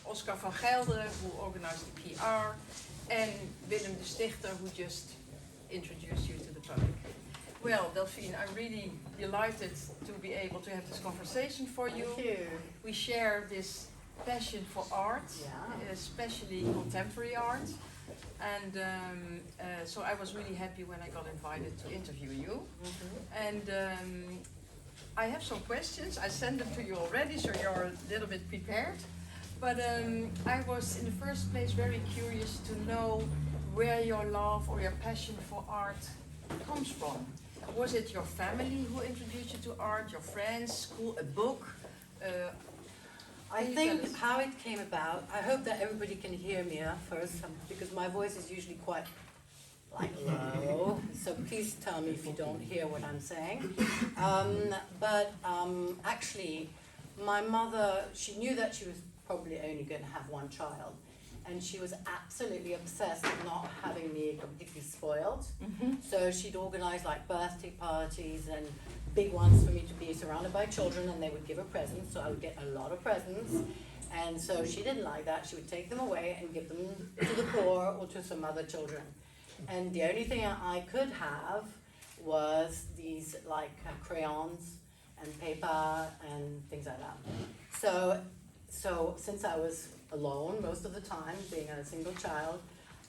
Oscar van Gelder, who organized the PR, and Willem de Stichter, who just introduced you to the public. Well, Delphine, I'm really delighted to be able to have this conversation for you. Thank you. We share this passion for art, Yeah. especially contemporary art. And so I was really happy when I got invited to interview you. Mm-hmm. And I have some questions. I sent them to you already, so you're a little bit prepared. But I was in the first place very curious to know where your love or your passion for art comes from. Was it your family who introduced you to art, your friends, school, a book? I Can you think tell us? how it came about, I hope that everybody can hear me first, because my voice is usually quite like low, so please tell me if you don't hear what I'm saying. Actually, my mother, she knew that she was probably only going to have one child, and she was absolutely obsessed with not having me completely spoiled. Mm-hmm. So she'd organize like birthday parties and big ones for me to be surrounded by children, and they would give her presents, so I would get a lot of presents. And so she didn't like that. She would take them away and give them to the poor or to some other children. And the only thing I could have was these like crayons and paper and things like that. So since I was alone most of the time, being a single child,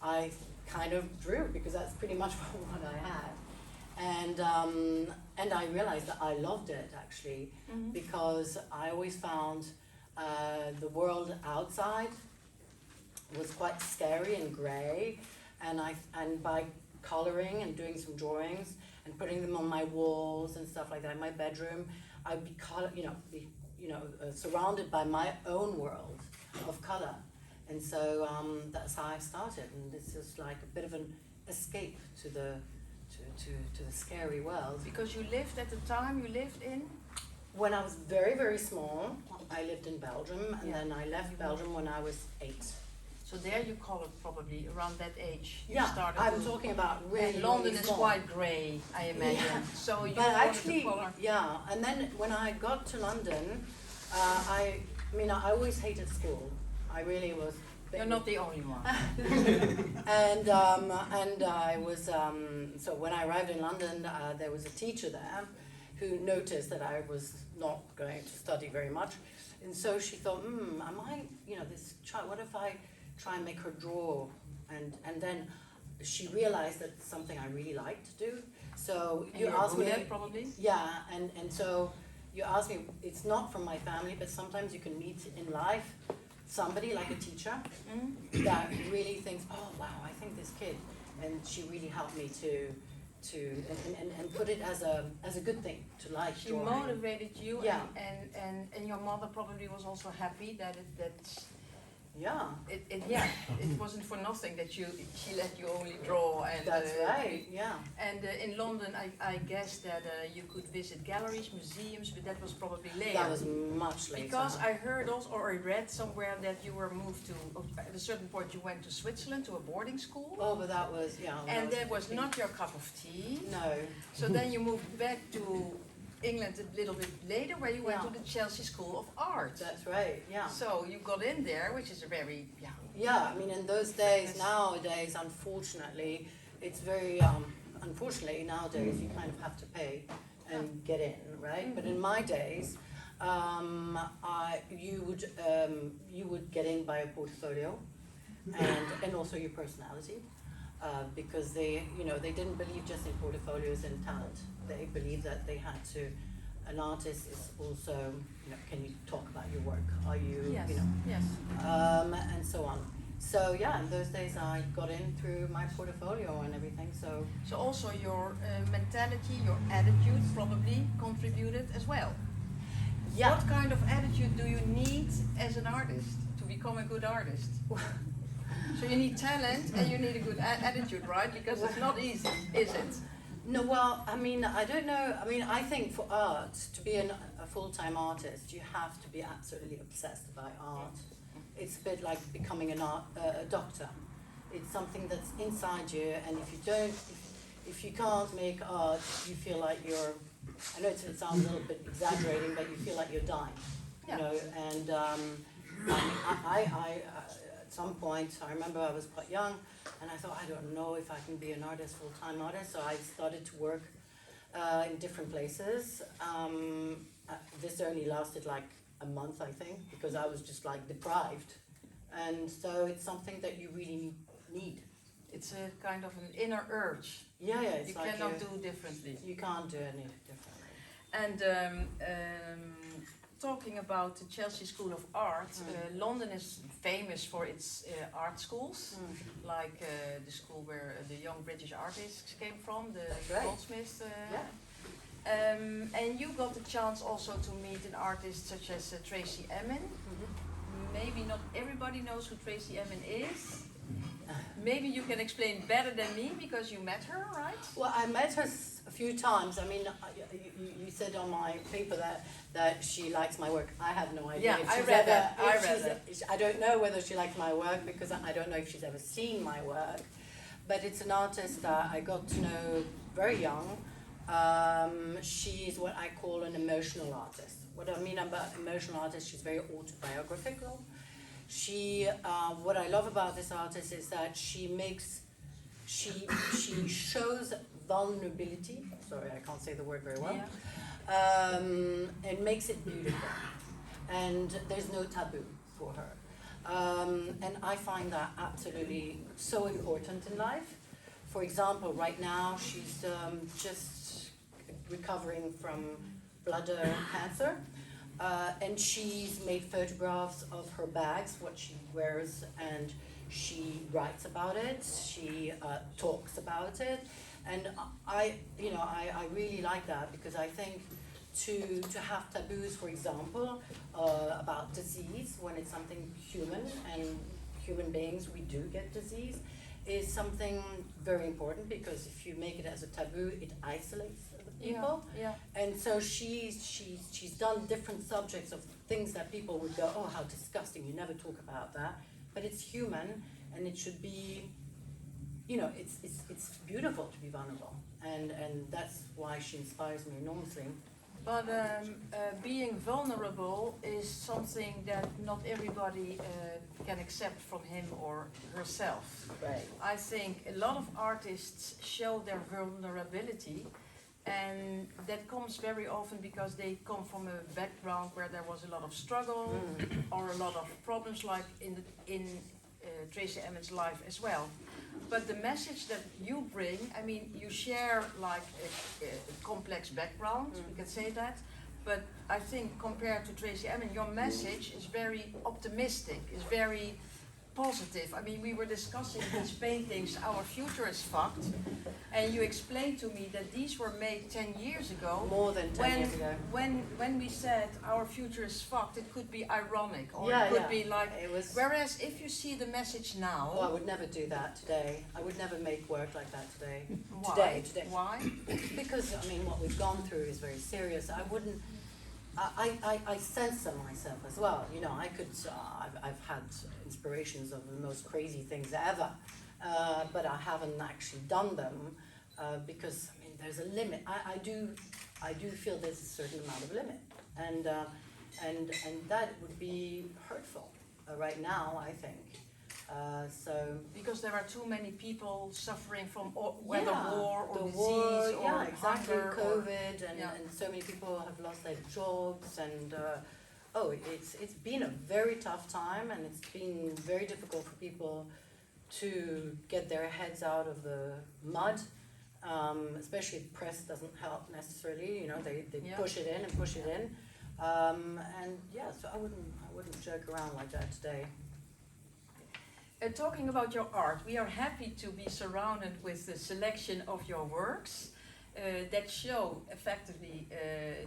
I kind of drew because that's pretty much what I had. And I realized that I loved it actually, Mm-hmm. because I always found the world outside was quite scary and grey, and by coloring and doing some drawings and putting them on my walls and stuff like that in my bedroom, I'd be surrounded by my own world of color. And so that's how I started, and it's just like a bit of an escape to the scary world. Because you lived at the time, you lived in? When I was very, very small, I lived in Belgium, and Yeah. then I left Belgium when I was 8. So there you call it probably around that age. You Yeah, started I'm to, talking about really, and London really is small. quite grey, I imagine. Yeah. So you But wanted actually, to color. yeah, and then when I got to London, I always hated school. I really was. You're not the only one. And I was, so when I arrived in London, there was a teacher there who noticed that I was not going to study very much. And so she thought, am I, this child, what if I try and make her draw? And then she realized that it's something I really like to do. So And you you're asked good me, at probably? yeah, and so you asked me, it's not from my family, but sometimes you can meet in life somebody like a teacher Mm? that really thinks, oh wow, I think this kid, and she really helped me to put it as a good thing to like She drawing. motivated you, Yeah. and your mother probably was also happy that Yeah, it wasn't for nothing that she let you only draw. And that's right. Yeah, And in London, I guess that you could visit galleries, museums, but that was probably later. that was much later. Because I heard also, or I read somewhere that you were moved to, at a certain point you went to Switzerland to a boarding school. Oh, but that was, yeah. And that was not your cup of tea. No. So then you moved back to England a little bit later, where you went Yeah. to the Chelsea School of Art. That's right, yeah. So you got in there, which is a very, Yeah, I mean, in those days, nowadays, unfortunately, it's very, unfortunately, nowadays, you kind of have to pay and get in, right? But in my days, you would get in by a portfolio and also your personality, because they didn't believe just in portfolios and talent. They believed that they had to. An artist is also, can you talk about your work? Are you, yes. and so on. So yeah, in those days I got in through my portfolio and everything. So also your mentality, your attitude probably contributed as well. Yeah. What kind of attitude do you need as an artist to become a good artist? So you need talent and you need a good attitude, right? Because it's not easy, is it? No, well, I mean, I don't know. I mean, I think for art, to be a full-time artist, you have to be absolutely obsessed by art. It's a bit like becoming a doctor. It's something that's inside you, and if you can't make art, you feel like you're, I know it sounds a little bit exaggerating, but you feel like you're dying, Yeah. At some point, I remember I was quite young, and I thought, I don't know if I can be an artist, full-time artist, so I started to work in different places. This only lasted like a month, I think, because I was just like deprived. And so it's something that you really need. It's a kind of an inner urge. Yeah, it's You like cannot do differently. you can't do any differently. And talking about the Chelsea School of Art, London is famous for its art schools, like the school where the young British artists came from, the Right. Goldsmiths. Yeah. And you got the chance also to meet an artist such as Tracy Emin. Maybe not everybody knows who Tracy Emin is. Maybe you can explain better than me because you met her, right? Well, I met her a few times. I mean, you said on my paper that she likes my work. I have no idea. Yeah, if I she's read ever, that. if I read she's- I don't know whether she likes my work because I don't know if she's ever seen my work. But it's an artist that I got to know very young. She's what I call an emotional artist. What I mean about emotional artist, she's very autobiographical. What I love about this artist is that she shows vulnerability. Sorry, I can't say the word very well. Yeah. And makes it beautiful. And there's no taboo for her. And I find that absolutely so important in life. For example, right now she's just recovering from bladder cancer. And she's made photographs of her bags, what she wears, and she writes about it. She talks about it, and I really like that because I think to have taboos, for example, about disease when it's something human, and human beings we do get disease, is something very important because if you make it as a taboo, it isolates people. Yeah. And so she's done different subjects of things that people would go, oh, how disgusting, you never talk about that. But it's human, and it should be, it's beautiful to be vulnerable. And that's why she inspires me enormously. But being vulnerable is something that not everybody can accept from him or herself. Right. I think a lot of artists show their vulnerability, and that comes very often because they come from a background where there was a lot of struggle or a lot of problems, like in Tracy Emin's life as well. But the message that you bring, I mean, you share like a complex background, we can say that, but I think compared to Tracy Emin, your message is very optimistic, is very positive. I mean, we were discussing these paintings, Our Future is Fucked, and you explained to me that these were made 10 years ago. More than 10 years ago. When we said our future is fucked, it could be ironic, or Yeah, it could yeah. be like, It was. whereas if you see the message now, Oh, I would never do that today. I would never make work like that today. why? Today. Why? Because, I mean, what we've gone through is very serious. I wouldn't, I censor myself as well. You know, I could, I've had inspirations of the most crazy things ever, but I haven't actually done them because, I mean, there's a limit. I do feel there's a certain amount of limit, and that would be hurtful right now, I think. So Because there are too many people suffering from whether yeah, war or the disease war, or yeah, exactly, hunger COVID, yeah. and so many people have lost their jobs, and it's been a very tough time, and it's been very difficult for people to get their heads out of the mud. Especially the press doesn't help necessarily. You know, they Yeah. push it in and push it in, and yeah. So I wouldn't joke around like that today. Talking about your art, we are happy to be surrounded with the selection of your works that show effectively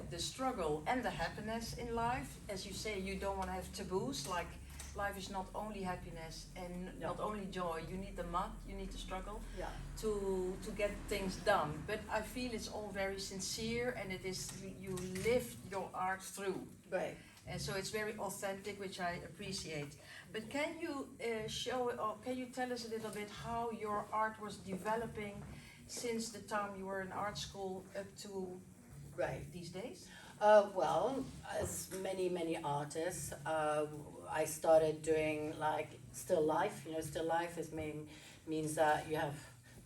the struggle and the happiness in life. As you say, you don't want to have taboos, like life is not only happiness and No. not only joy. You need the mud, you need the struggle Yeah. to get things done. But I feel it's all very sincere, and it is, you live your art through. Right. And so it's very authentic, which I appreciate. But can you show, or can you tell us a little bit how your art was developing since the time you were in art school up to Right. these days? Well, as many artists, I started doing like still life. Still life means that you have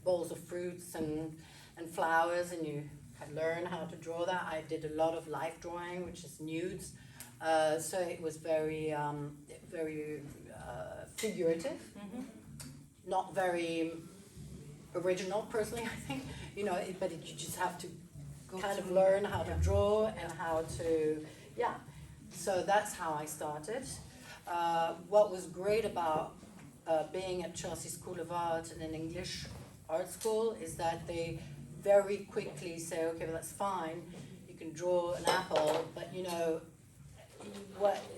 bowls of fruits and flowers, and you learn how to draw that. I did a lot of life drawing, which is nudes. So it was very figurative, not very original personally, I think. But you just have to kind of learn how to draw and how to, So that's how I started. What was great about being at Chelsea School of Art and an English art school is that they very quickly say, okay, well, that's fine, you can draw an apple, but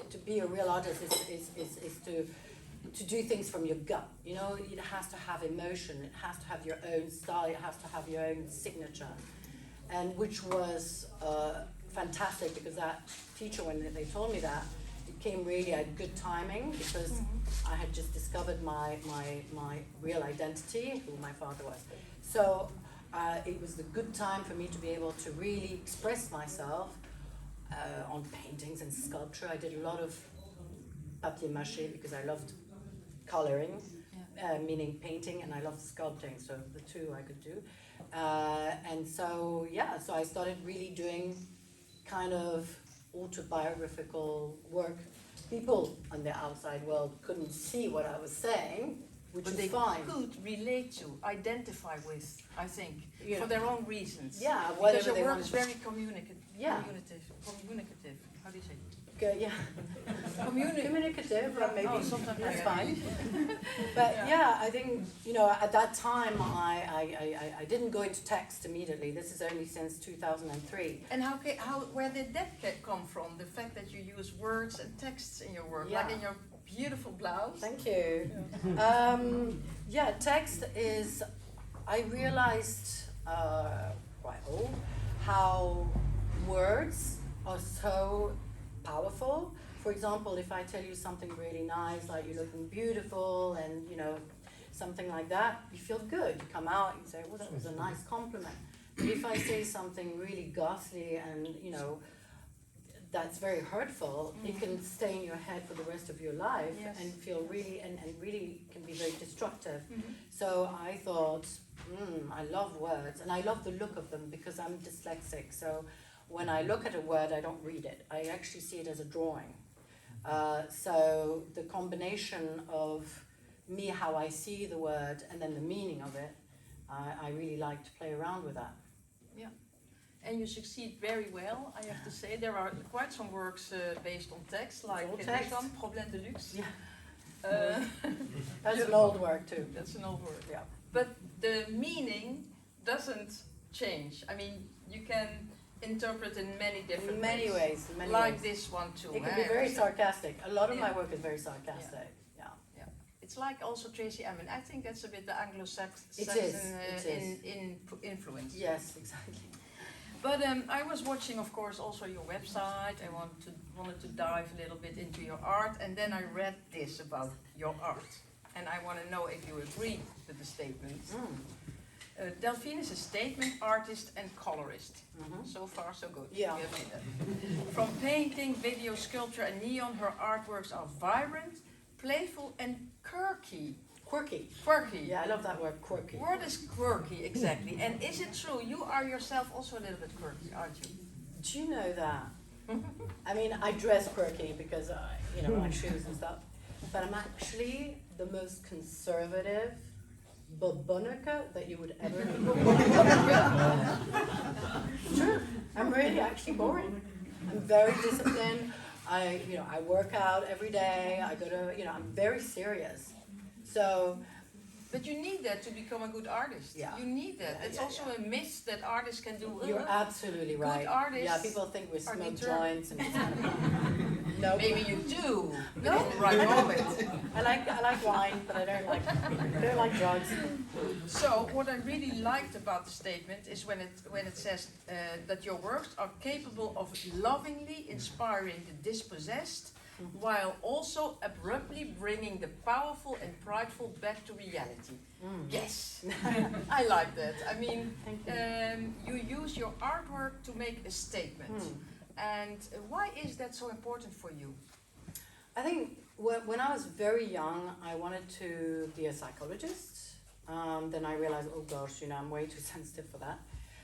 to be a real artist is to do things from your gut. It has to have emotion, it has to have your own style, it has to have your own signature. And which was fantastic, because that teacher, when they told me that, it came really at good timing, because I had just discovered my real identity, who my father was. So it was the good time for me to be able to really express myself on paintings and sculpture. I did a lot of papier-mâché because I loved coloring, meaning painting, and I loved sculpting, so the two I could do. And so I started really doing kind of autobiographical work. People in the outside world couldn't see what I was saying, which but is they fine. could relate to, identify with, I think, for their own reasons. Yeah, because whatever your they work want. is very communicative. Yeah. Communicative. How do you say? Yeah. Communicative, maybe. Oh, sometimes That's I- fine. But I think, at that time I didn't go into text immediately. This is only since 2003. And where did that come from? The fact that you use words and texts in your work, Yeah. like in your beautiful blouse. Thank you. Text is, I realized quite old how words are so powerful. For example, if I tell you something really nice, like you're looking beautiful, and something like that, you feel good. You come out, you say, well, that was a nice compliment. But if I say something really ghastly and that's very hurtful, it can stay in your head for the rest of your life. Yes. And feel really and really can be very destructive. So I thought, I love words, and I love the look of them because I'm dyslexic. So when I look at a word, I don't read it. I actually see it as a drawing. So the combination of me, how I see the word, and then the meaning of it, I really like to play around with that. Yeah. And you succeed very well, I have to say. There are quite some works based on text, like all this text. one, Problème de luxe. Yeah. That's an old work too. That's an old word, yeah. But the meaning doesn't change. I mean, you can interpret in many different ways. Like this one too. It can be very sarcastic. A lot of my work is very sarcastic. Yeah. It's like also Tracy Emin. I think that's a bit the Anglo-Saxon influence. Yes, exactly. But I was watching, of course, also your website. I wanted to dive a little bit into your art, and then I read this about your art. And I want to know if you agree with the statement. Delphine is a statement artist and colorist. So far, so good. Yeah. You admit that. From painting, video, sculpture, and neon, her artworks are vibrant, playful, and quirky. Quirky. Quirky. Yeah, I love that word, quirky. What is quirky exactly? And is it true you are yourself also a little bit quirky, aren't you? Do you know that? I mean, I dress quirky because my shoes and stuff. But I'm actually the most conservative babonica that you would ever meet. True. I'm really actually boring. I'm very disciplined. I work out every day. I go to, I'm very serious. So, but you need that to become a good artist. Yeah. You need that. It's also a myth that artists can do. You're absolutely right. Good artists. Yeah, people think we smoke determined. joints and it's kind of, no. Maybe you do. No, in the right moment. I like wine, but I don't like drugs. So what I really liked about the statement is when it says that your works are capable of lovingly inspiring the dispossessed, while also abruptly bringing the powerful and prideful back to reality. Yes, I like that. I mean, you use your artwork to make a statement. And why is that so important for you? I think when I was very young, I wanted to be a psychologist. Then I realized, oh gosh, I'm way too sensitive for that.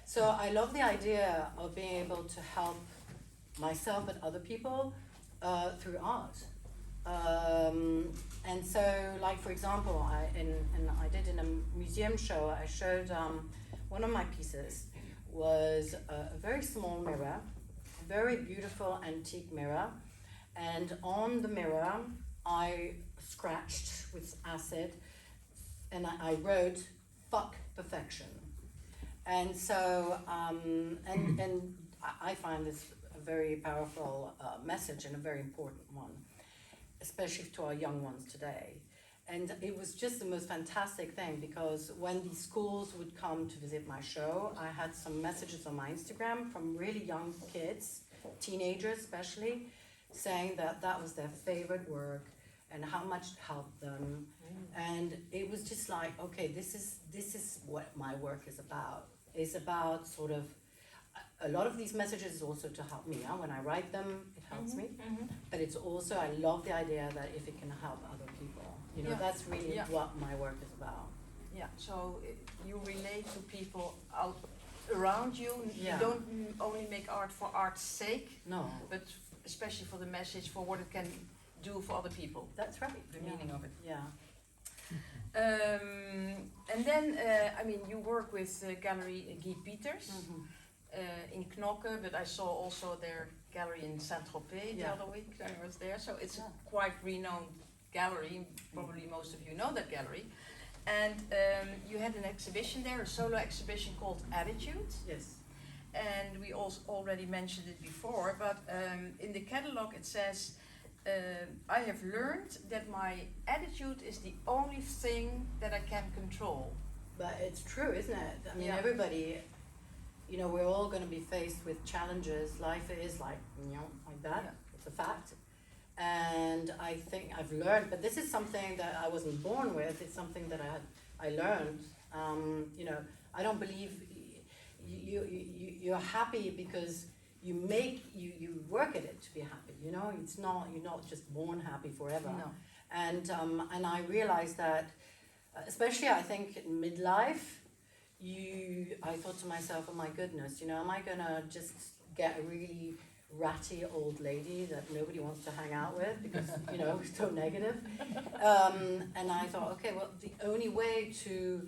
So I love the idea of being able to help myself and other people through art. And so, like for example, I did in a museum show, I showed one of my pieces was a very small mirror, very beautiful antique mirror, and on the mirror I scratched with acid and I wrote "fuck perfection." And so and I find this a very powerful message and a very important one, especially to our young ones today. And it was just the most fantastic thing, because when these schools would come to visit my show, I had some messages on my Instagram from really young kids, teenagers especially, saying that that was their favorite work and how much it helped them. And it was just like, okay, this is what my work is about. It's about sort of, a lot of these messages is also to help me. When I write them, it helps me. But it's also, I love the idea that if it can help other people, that's really what my work is about. Yeah, so you relate to people out around you. Yeah. You don't only make art for art's sake, No, but especially for the message, for what it can do for other people. that's right. The meaning of it. Yeah. And then, you work with Gallery Guy Peters in Knokke, but I saw also their gallery in Saint-Tropez the other week. I was there, so it's a quite renowned gallery. Probably most of you know that gallery. And you had an exhibition there, a solo exhibition called Attitude. Yes. And we also already mentioned it before, but in the catalog it says, I have learned that my attitude is the only thing that I can control. But it's true, isn't it? I mean, Yeah. everybody, we're all going to be faced with challenges. Life is like that. Yeah. It's a fact. And I think I've learned, but this is something that I wasn't born with. It's something that I learned. I don't believe you're happy because you work at it to be happy. It's not, you're not just born happy forever. No. And I realized that, especially I think in midlife, I thought to myself, oh my goodness, am I gonna just get a really ratty old lady that nobody wants to hang out with because so negative? And I thought, okay, well, the only way to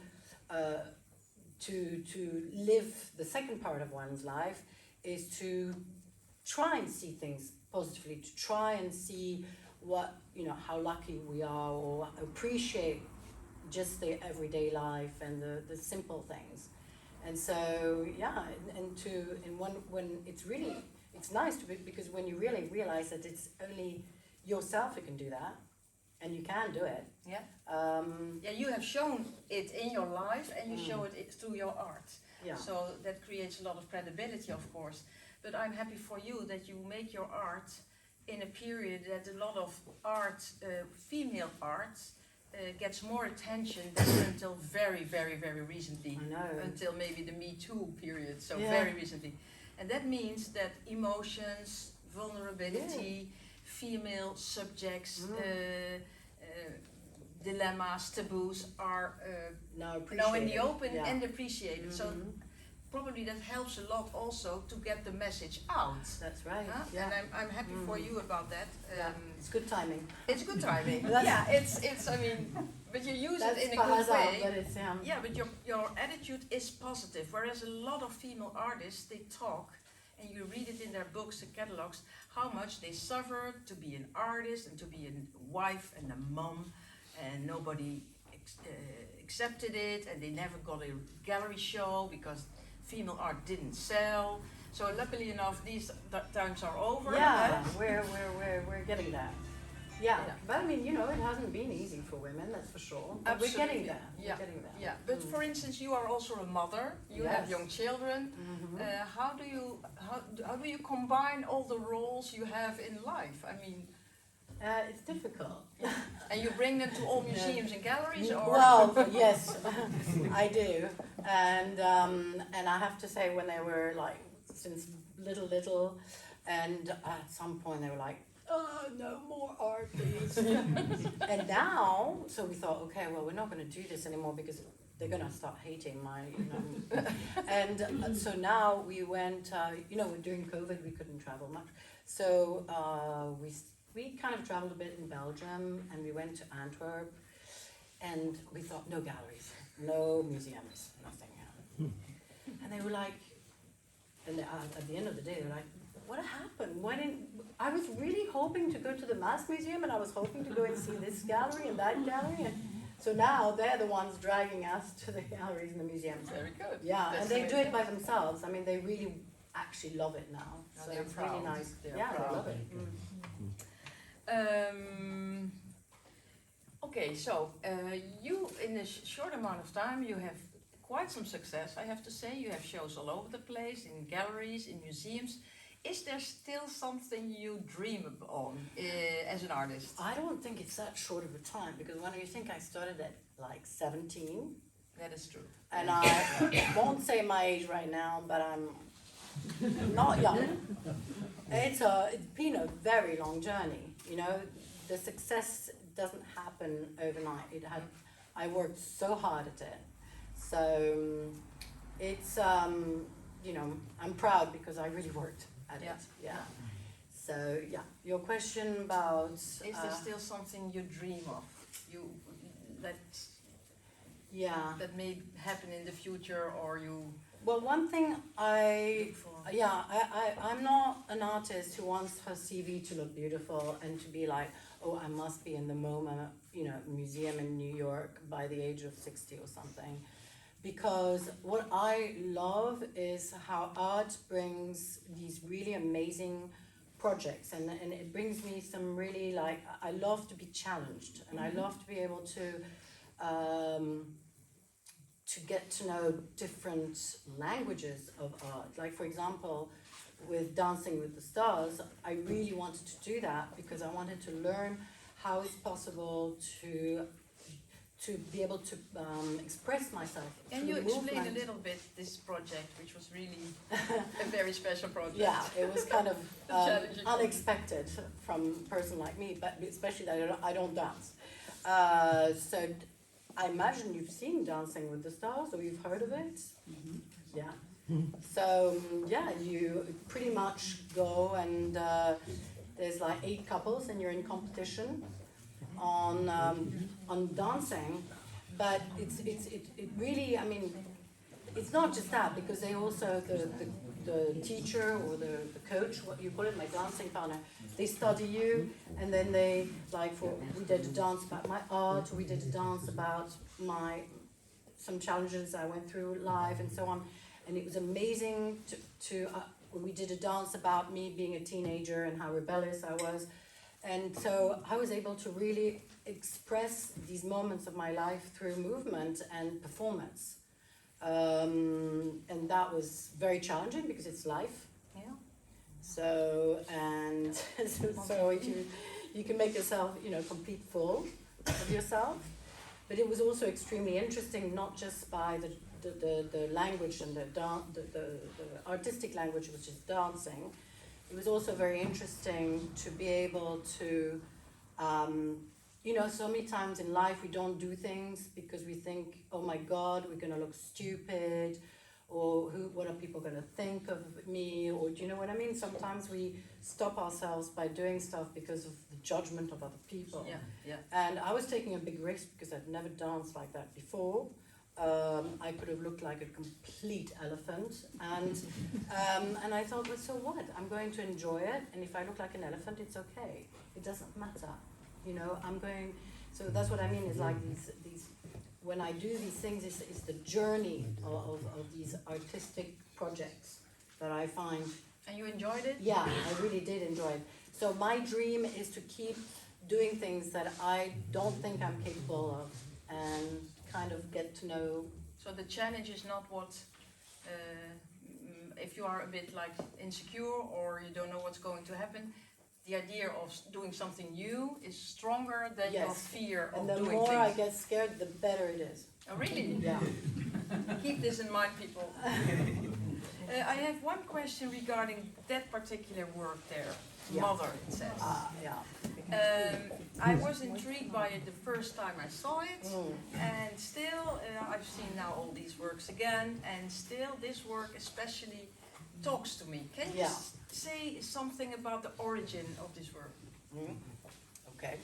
live the second part of one's life is to try and see things positively, to try and see what how lucky we are, or appreciate just the everyday life and the simple things. And so when it's nice to be, because when you really realize that it's only yourself who can do that, and you can do it. Yeah. You have shown it in your life, and you show it through your art. Yeah. So that creates a lot of credibility, of course. But I'm happy for you that you make your art in a period that a lot of art, female art, gets more attention than until very, very, very recently. I know. Until maybe the Me Too period, so Yeah. very recently. And that means that emotions, vulnerability, female subjects, dilemmas, taboos are now in the open and appreciated. So probably that helps a lot also to get the message out. That's right. Yeah. And I'm happy for you about that. It's good timing. It's good timing. It's but you use it in a good way. But it's, But your attitude is positive, whereas a lot of female artists, they talk, and you read it in their books and catalogs, how much they suffered to be an artist and to be a wife and a mom, and nobody accepted it, and they never got a gallery show because female art didn't sell. So luckily enough, these times are over. Yeah, we're getting there. Yeah, but it hasn't been easy for women, that's for sure. But we're getting there. Yeah. We're getting there. Yeah, but for instance, you are also a mother. You have young children. How do you combine all the roles you have in life? It's difficult. And you bring them to all museums and galleries, or? Well, yes, I do, and I have to say, when they were since little, and at some point they were like, no more art, please. And now, so we thought, okay, well, we're not going to do this anymore because they're going to start hating my, and so now we went, during COVID, we couldn't travel much. So we kind of traveled a bit in Belgium, and we went to Antwerp, and we thought, no galleries, no museums, nothing. And they were like, and at the end of the day, they're like, what happened? Why didn't, I was really hoping to go to the Mass Museum, and I was hoping to go and see this gallery and that gallery, and so now they're the ones dragging us to the galleries and the museums. Very good. Yeah, That's and they very do it good. by themselves. I mean, they really actually love it now. No, So they're it's proud. really nice. They're Yeah, proud. they love it. Okay, so you, in a short amount of time, you have quite some success, I have to say. You have shows all over the place, in galleries, in museums. Is there still something you dream on as an artist? I don't think it's that short of a time, because when you think I started at like 17, That is true. and I won't say my age right now, but I'm not young. It's been a very long journey. The success doesn't happen overnight. I worked so hard at it. So it's I'm proud because I really worked at Yeah. it. Yeah. So yeah, your question about Is there still something you dream of? That may happen in the future, or you well, one thing look for? I'm not an artist who wants her CV to look beautiful and to be like, oh, I must be in the MoMA, museum in New York by the age of 60 or something. Because what I love is how art brings these really amazing projects, and it brings me some really, I love to be challenged, and I love to be able to get to know different languages of art. Like, for example, with Dancing with the Stars, I really wanted to do that because I wanted to learn how it's possible to be able to express myself. Can through you explain movement. a little bit this project, which was really a very special project? Yeah, it was kind of Challenging. unexpected from a person like me, but especially that I don't dance. So I imagine you've seen Dancing with the Stars, or you've heard of it? Mm-hmm. Yeah. So yeah, you pretty much go and there's like 8 couples, and you're in competition on dancing, but it really, I mean, it's not just that, because they also, the teacher or the coach, what you call it, my dancing partner, they study you, and then they, we did a dance about my art, we did a dance about some challenges I went through live and so on, and it was amazing we did a dance about me being a teenager and how rebellious I was. And so I was able to really express these moments of my life through movement and performance. And that was very challenging because it's life. Yeah. So, and so you can make yourself, complete fool of yourself. But it was also extremely interesting, not just by the language and the artistic language, which is dancing. It was also very interesting to be able to, so many times in life we don't do things because we think, oh my God, we're going to look stupid, or what are people going to think of me, or do you know what I mean? Sometimes we stop ourselves by doing stuff because of the judgment of other people. Yeah, yeah. And I was taking a big risk because I'd never danced like that before. I could have looked like a complete elephant, and I thought, well, so what? I'm going to enjoy it, and if I look like an elephant, it's okay. It doesn't matter, I'm going. So that's what I mean. Is like these. When I do these things, it's the journey of these artistic projects that I find. And you enjoyed it? Yeah, I really did enjoy it. So my dream is to keep doing things that I don't think I'm capable of, and kind of get to know. So the challenge is not what, if you are a bit insecure or you don't know what's going to happen, the idea of doing something new is stronger than your Yes. fear of And the doing more I things. get scared, the better it is. Oh, really? Yeah. Keep this in mind, people. I have one question regarding that particular work there, Yeah. mother, it says. Yeah. I was intrigued by it the first time I saw it, Mm. and still, I've seen now all these works again, and still this work especially talks to me. Can you Yeah. say something about the origin of this work? Mm. Okay.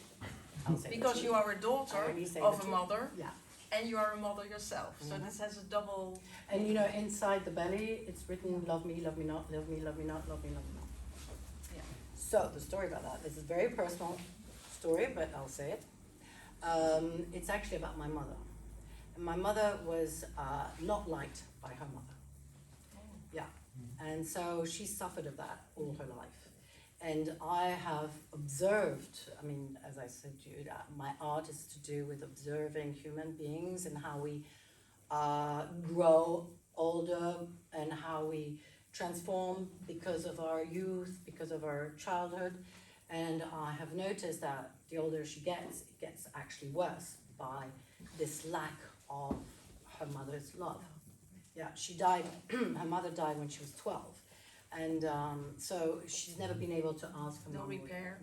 I'll say the Because truth. you are a I daughter already say of the a truth. mother, Yeah. and you are a mother yourself, so Mhm. this has a double. And you know, inside the belly, it's written, love me, love me not, love me, love me not, love me, love me not. Yeah. So, the story about that, this is a very personal story, but I'll say it. It's actually about my mother. And my mother was not liked by her mother. Yeah. And so she suffered of that all her life. And I have observed, I mean, as I said to you, that my art is to do with observing human beings and how we grow older and how we transform because of our youth, because of our childhood. And I have noticed that the older she gets, it gets actually worse by this lack of her mother's love. Yeah, she died, her mother died when she was 12. And so she's never been able to ask her No mom. repair?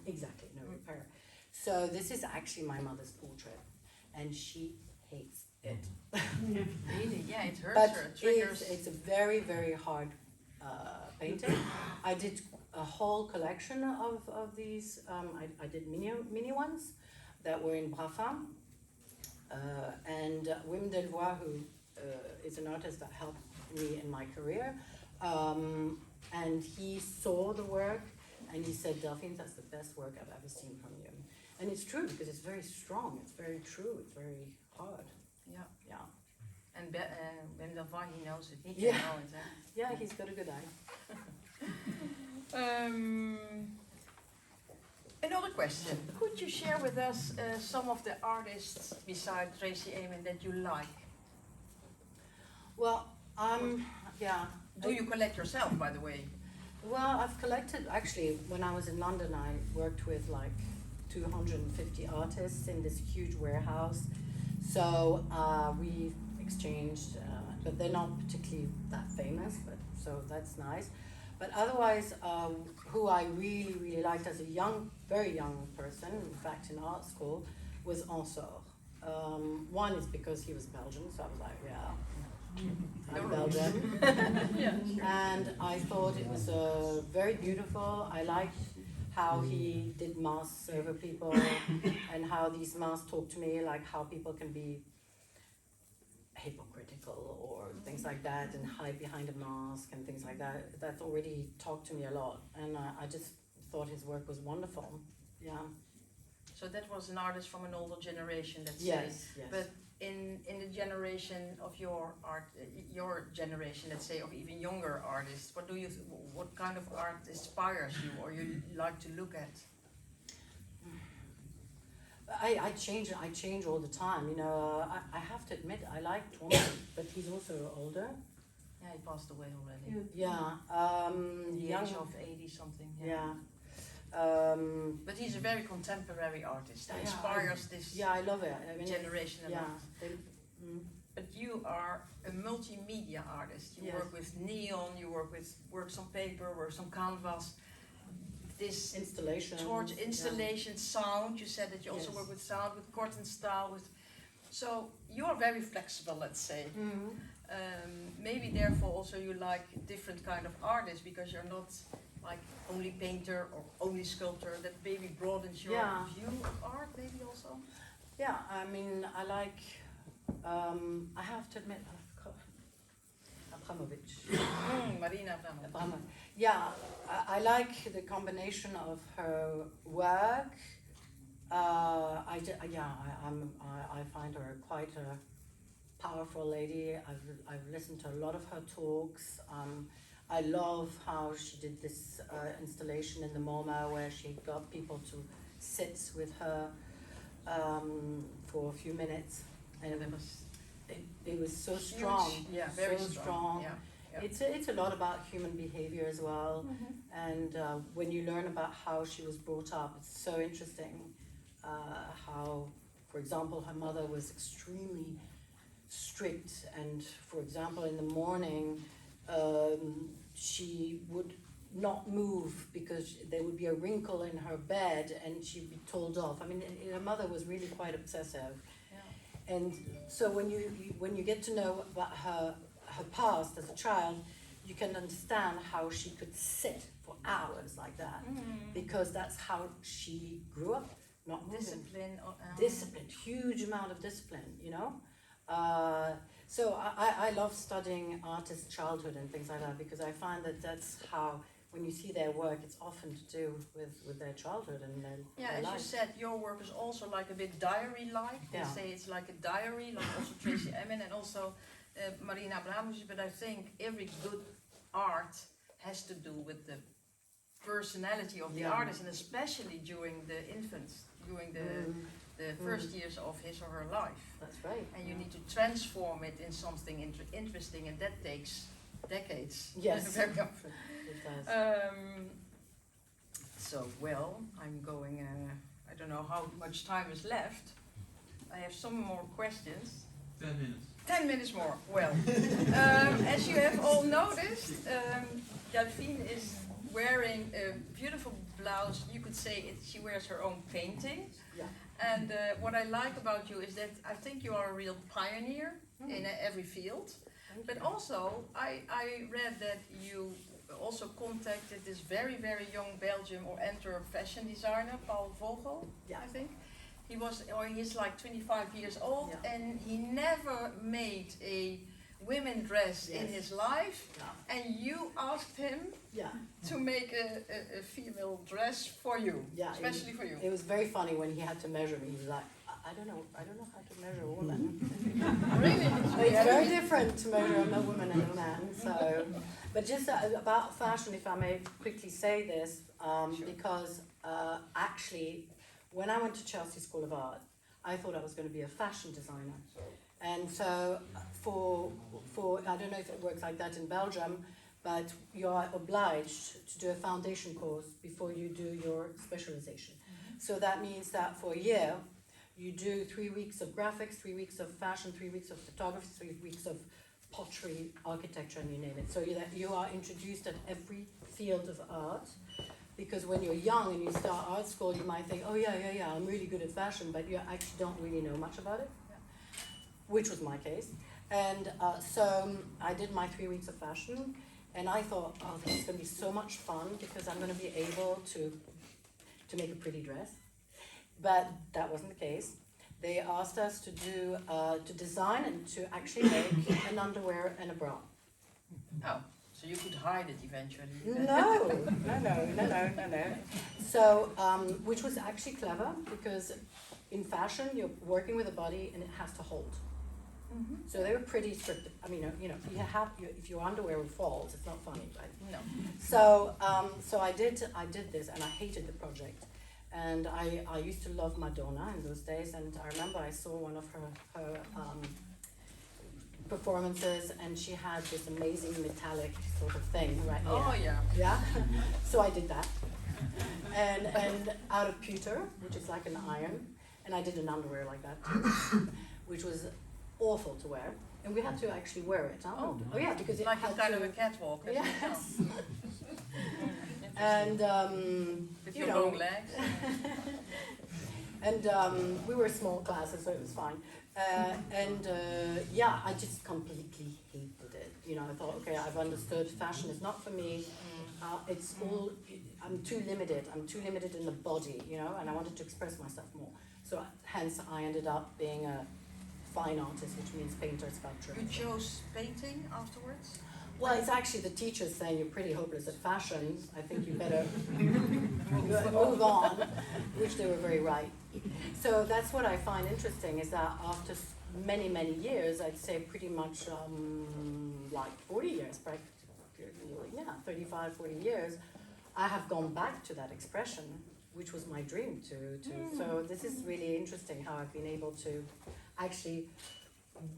Exactly, no repair. So this is actually my mother's portrait, and she hates it. Really? Yeah, it hurts But her. It triggers. it's a very, very hard painting. I did a whole collection of these. I did mini ones that were in Brafam. And Wim Delvoye, who is an artist that helped me in my career, and he saw the work and he said, Delphine, that's the best work I've ever seen from you. And it's true, because it's very strong, it's very true, it's very hard. Yeah. Yeah. And Wim Delvoye, he knows it. He can Yeah. know it. Huh? Yeah, he's got a good eye. Another question. Could you share with us some of the artists besides Tracy Emin that you like? Well, yeah. Do you collect yourself, by the way? Well, I've collected, actually, when I was in London, I worked with like 250 artists in this huge warehouse. So we exchanged, but they're not particularly that famous, but so that's nice. But otherwise, who I really, really liked as a young, very young person, in fact in art school, was Ensor. One is because he was Belgian, so I was like, yeah, I'm Belgian. Yeah, sure. And I thought it was very beautiful. I liked how he did masks over people and how these masks talk to me, like how people can be hypocritical or things like that and hide behind a mask and things like that. That already talked to me a lot, and I just thought his work was wonderful. Yeah. So that was an artist from an older generation, let's say. Yes. But in the generation of your art, your generation, let's say, of even younger artists, what kind of art inspires you or you like to look at? I change all the time. You know, I have to admit I like Thomas, but he's also older. Yeah, he passed away already. Yeah. The Young. age of 80 something. Yeah. But he's a very contemporary artist. That Yeah, inspires this Yeah, I love it. I mean, generation a yeah. lot. But you are a multimedia artist. You Yes. work with neon, you work with works on paper, works on canvas. This Installation. towards installation, sound. You said that you also Yes. work with sound, with Corten style, with. So you are very flexible, let's say. Maybe therefore also you like different kind of artists because you're not like only painter or only sculptor. That maybe broadens your Yeah. view of art, maybe also. Yeah, I mean, I like. I have to admit, I forgot. Abramovich. Marina Abramovic. Abramovich. Yeah, I like the combination of her work. I find her quite a powerful lady. I've listened to a lot of her talks. I love how she did this installation in the MoMA where she got people to sit with her for a few minutes, and it was so strong. Huge. Yeah, very so strong. Yeah. Yeah. It's a lot about human behavior as well, and when you learn about how she was brought up, it's so interesting. How, for example, her mother was extremely strict, and for example, in the morning, she would not move because there would be a wrinkle in her bed and she'd be told off. I mean, her mother was really quite obsessive. Yeah. And so when you get to know about her past as a child, you can understand how she could sit for hours like that, because that's how she grew up, not moving. Discipline, huge amount of discipline, you know. So I love studying artists' childhood and things like that, because I find that that's how, when you see their work, it's often to do with their childhood and their as life. you said, your work is also like a bit diary-like. They say it's like a diary, like also Tracy Emin and also Marina Abramovic, but I think every good art has to do with the personality of the artist, and especially during the infants, during the first years of his or her life. That's right. And you need to transform it in something interesting, and that takes decades. Yes. Very often. It does. So, well, I'm going, I don't know how much time is left. I have some more questions. 10 minutes. 10 minutes more. Well, as you have all noticed, Delphine is wearing a beautiful blouse. You could say she wears her own painting. Yeah. And what I like about you is that I think you are a real pioneer in every field. But also, I read that you also contacted this very, very young Belgian or Antwerp fashion designer, Paul Vogel, I think. He's like 25 years old, and he never made a women dress in his life, and you asked him to make a female dress for you, especially for you. It was very funny when he had to measure me. He was like, I don't know how to measure a woman. Really? It's very different to measure a woman and a man. So, but just about fashion, if I may quickly say this, because actually, when I went to Chelsea School of Art, I thought I was going to be a fashion designer. And so for I don't know if it works like that in Belgium, but you are obliged to do a foundation course before you do your specialization. So that means that for a year, you do 3 weeks of graphics, 3 weeks of fashion, 3 weeks of photography, 3 weeks of pottery, architecture, and you name it. So you are introduced at every field of art. Because when you're young and you start art school, you might think, oh yeah, I'm really good at fashion, but you actually don't really know much about it, which was my case. And so I did my 3 weeks of fashion, and I thought, oh, this is going to be so much fun because I'm going to be able to make a pretty dress. But that wasn't the case. They asked us to do, to design and to actually make an underwear and a bra. Oh. So you could hide it eventually. No. So, which was actually clever, because in fashion you're working with a body and it has to hold. So they were pretty strict. I mean, if your underwear falls, it's not funny, right? No. So, so I did this, and I hated the project. And I used to love Madonna in those days, and I remember I saw one of her performances, and she had this amazing metallic sort of thing right here. Oh yeah. Yeah. So I did that, and out of pewter, which is like an iron, and I did an underwear like that too, which was awful to wear, and we had to actually wear it. Huh? Oh yeah, because it like had a kind to, of a catwalk. Yes. And with you your know, long legs. and we were small classes, so it was fine. Yeah, I just completely hated it. You know, I thought, okay, I've understood. Fashion is not for me. It's all. I'm too limited. I'm too limited in the body. You know, and I wanted to express myself more. So hence, I ended up being a fine artist, which means painter, sculptor. You chose painting afterwards? Well, it's actually the teachers saying you're pretty hopeless at fashion. I think you better move on, which they were very right. So that's what I find interesting, is that after many, many years, I'd say pretty much like 40 years, practically, yeah, 35, 40 years, I have gone back to that expression, which was my dream to. So this is really interesting how I've been able to actually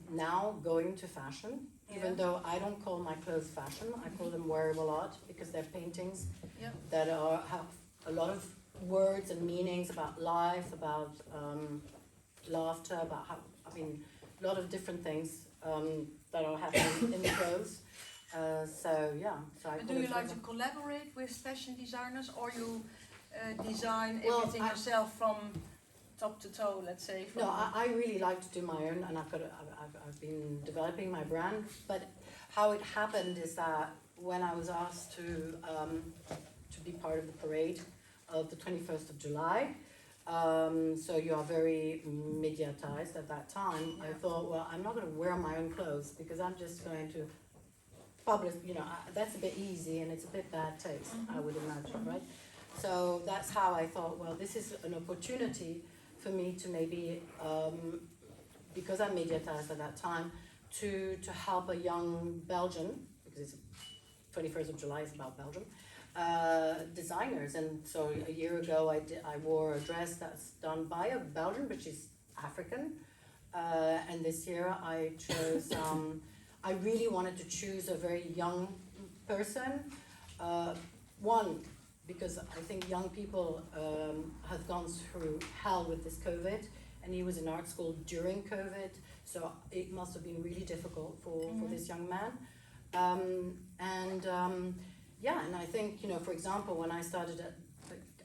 now go into fashion. Even though I don't call my clothes fashion, I call them wearable art, because they're paintings that have a lot of words and meanings about life, about laughter, about a lot of different things that are happening in the clothes. So yeah, so I And call do you it like to rhythm. collaborate with fashion designers, or you design Well, everything yourself from top to toe, let's say? From No, I really like to do my own, and I've been developing my brand. But how it happened is that when I was asked to be part of the parade of the 21st of July, so you are very mediatized at that time. I thought, well, I'm not going to wear my own clothes because I'm just going to publish. You know, that's a bit easy and it's a bit bad taste, I would imagine, right? So that's how I thought, well, this is an opportunity for me to maybe, because I'm mediatized at that time, to help a young Belgian, because it's 21st of July is about Belgium, designers. And so a year ago I wore a dress that's done by a Belgian, but she's African. And this year I chose, I really wanted to choose a very young person. One, because I think young people have gone through hell with this COVID, and he was in art school during COVID, so it must have been really difficult for this young man. Yeah, and I think, you know, for example, when I started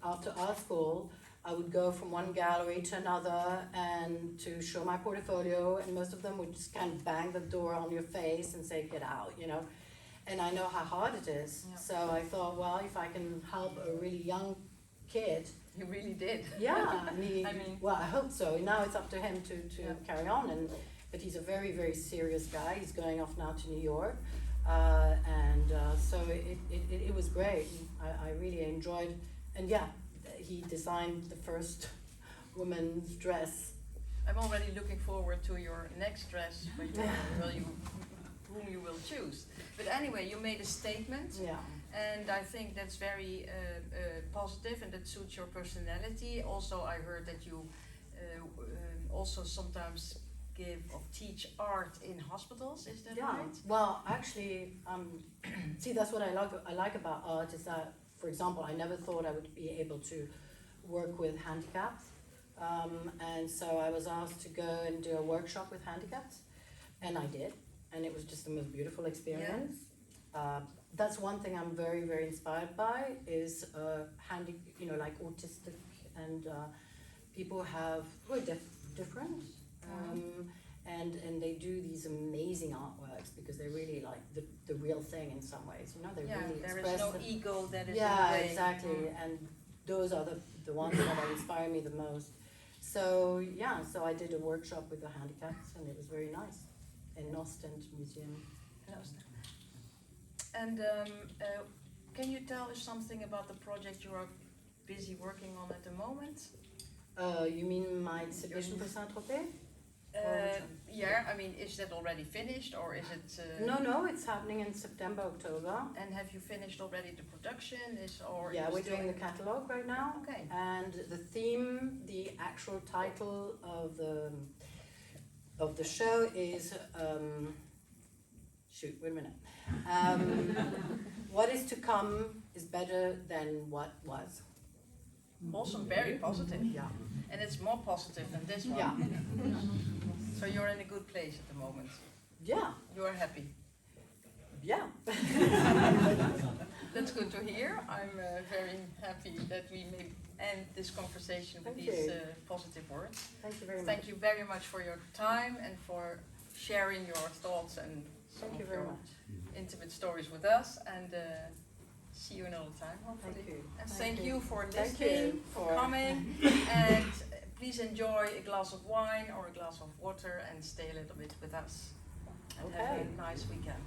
after art school, I would go from one gallery to another and to show my portfolio, and most of them would just kind of bang the door on your face and say, get out, you know. And I know how hard it is. Yeah. So I thought, well, if I can help a really young kid. You really did. Yeah, I mean, well, I hope so. Now it's up to him to carry on. But he's a very, very serious guy. He's going off now to New York. So it was great. I really enjoyed. And yeah, he designed the first woman's dress. I'm already looking forward to your next dress for you, whom you will choose. But anyway, you made a statement, and I think that's very positive, and that suits your personality. Also, I heard that you also sometimes give or teach art in hospitals. Is that right? Well, actually, see, that's what I like about art is that, for example, I never thought I would be able to work with handicaps, and so I was asked to go and do a workshop with handicaps, and I did. And it was just the most beautiful experience. Yeah. That's one thing I'm very, very inspired by is like autistic and people who are different, and they do these amazing artworks because they really like the real thing in some ways. You know, they really there express. There is no ego that is. Yeah, in the way. exactly, and those are the ones that inspire me the most. So so I did a workshop with the handicaps, and it was very nice. In Ostend Museum. And can you tell us something about the project you are busy working on at the moment? You mean my exhibition for Saint-Tropez? Yeah, I mean, is that already finished, or is it? No, it's happening in September, October. And have you finished already the production? We're doing the catalogue right now. Okay. And the theme, the actual title of the show is wait a minute. What is to come is better than what was. Also very positive. Yeah. And it's more positive than this one. Yeah. So you're in a good place at the moment. Yeah. You're happy. Yeah. That's good to hear. I'm very happy that we may end this conversation with these positive words. Thank you very much. Thank you very much for your time and for sharing your thoughts and Thank you very much. Intimate stories with us. And see you another time, hopefully. Thank you. And thank you for listening, for coming. And please enjoy a glass of wine or a glass of water and stay a little bit with us. And have a nice weekend.